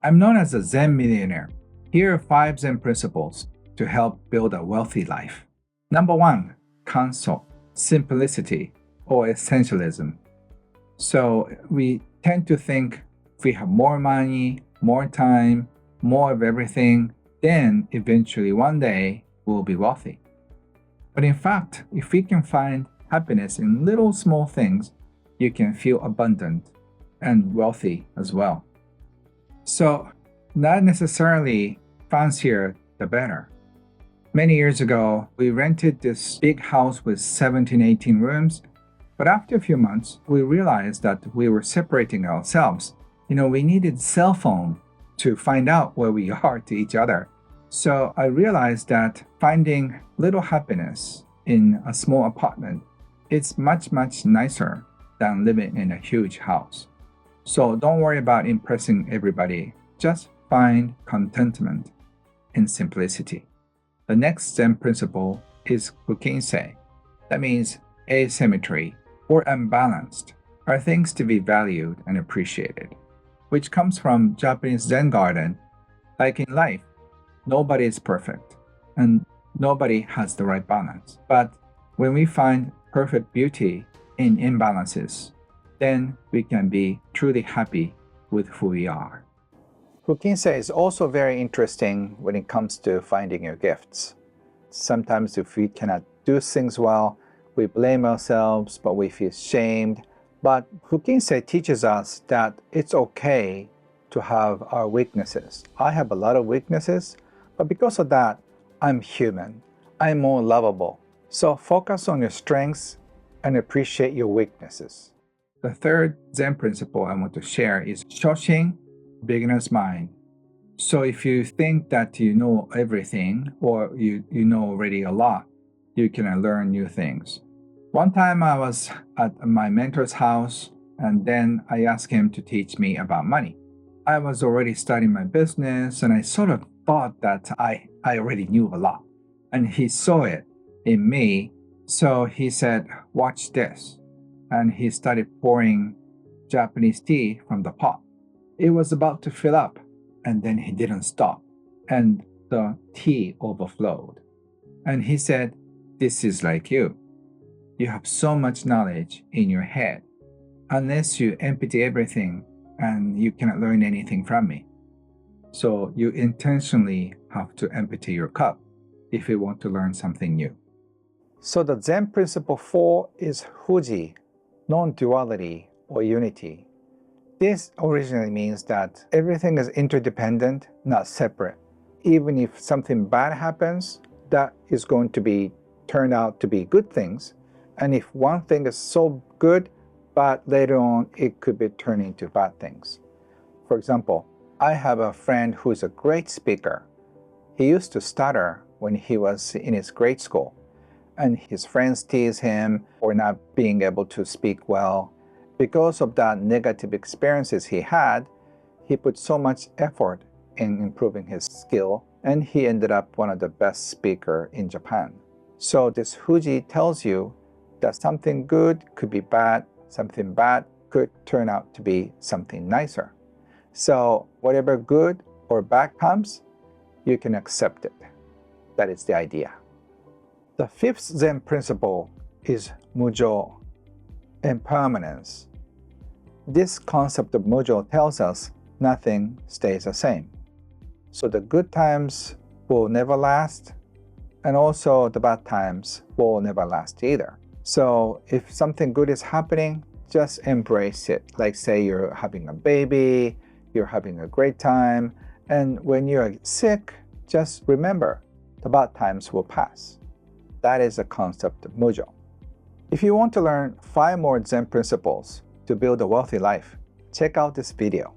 I'm known as a Zen millionaire. Here are 5 Zen principles to help build a wealthy life. Number 1, Kanso, simplicity or essentialism. So we tend to think if we have more money, more time, more of everything, then eventually one day we'll be wealthy. But in fact, if we can find happiness in little small things, you can feel abundant and wealthy as well. So, not necessarily fancier the better. Many years ago, we rented this big house with 17, 18 rooms, but after a few months, we realized that we were separating ourselves. We needed cell phone to find out where we are to each other. So I realized that finding little happiness in a small apartment is much, much nicer than living in a huge house. So don't worry about impressing everybody. Just find contentment in simplicity. The next Zen principle is Yin Say. That means asymmetry or unbalanced are things to be valued and appreciated, which comes from Japanese Zen garden. Like in life, nobody is perfect and nobody has the right balance. But when we find perfect beauty in imbalances, then we can be truly happy with who we are. Yin Say is also very interesting when it comes to finding your gifts. Sometimes if we cannot do things well, we blame ourselves, but we feel shamed. But Yin Say teaches us that it's okay to have our weaknesses. I have a lot of weaknesses, but because of that, I'm human. I'm more lovable. So focus on your strengths and appreciate your weaknesses. The third Zen principle I want to share is Shoshin, beginner's mind. So if you think that you know everything or you know already a lot, you can learn new things. One time I was at my mentor's house and then I asked him to teach me about money. I was already starting my business and I sort of thought that I already knew a lot. And he saw it in me. So he said, watch this. And he started pouring Japanese tea from the pot. It was about to fill up, and then he didn't stop, and the tea overflowed. And he said, this is like you. You have so much knowledge in your head. Unless you empty everything, and you cannot learn anything from me. So you intentionally have to empty your cup if you want to learn something new. So the Zen principle 4 is Fuji, non-duality or unity. This originally means that everything is interdependent, not separate. Even if something bad happens, that is going to be turned out to be good things. And if one thing is so good, but later on it could be turned into bad things. For example, I have a friend who is a great speaker. He used to stutter when he was in his grade school, and his friends tease him for not being able to speak well. Because of that negative experiences he had, he put so much effort in improving his skill, and he ended up one of the best speakers in Japan. So this Fuji tells you that something good could be bad, something bad could turn out to be something nicer. So whatever good or bad comes, you can accept it. That is the idea. The 5th Zen principle is Mujo, impermanence. This concept of Mujo tells us nothing stays the same. So the good times will never last, and also the bad times will never last either. So if something good is happening, just embrace it. Like say you're having a baby, you're having a great time, and when you're sick, just remember the bad times will pass. That is the concept of Mujo. If you want to learn 5 more Zen principles to build a wealthy life, check out this video.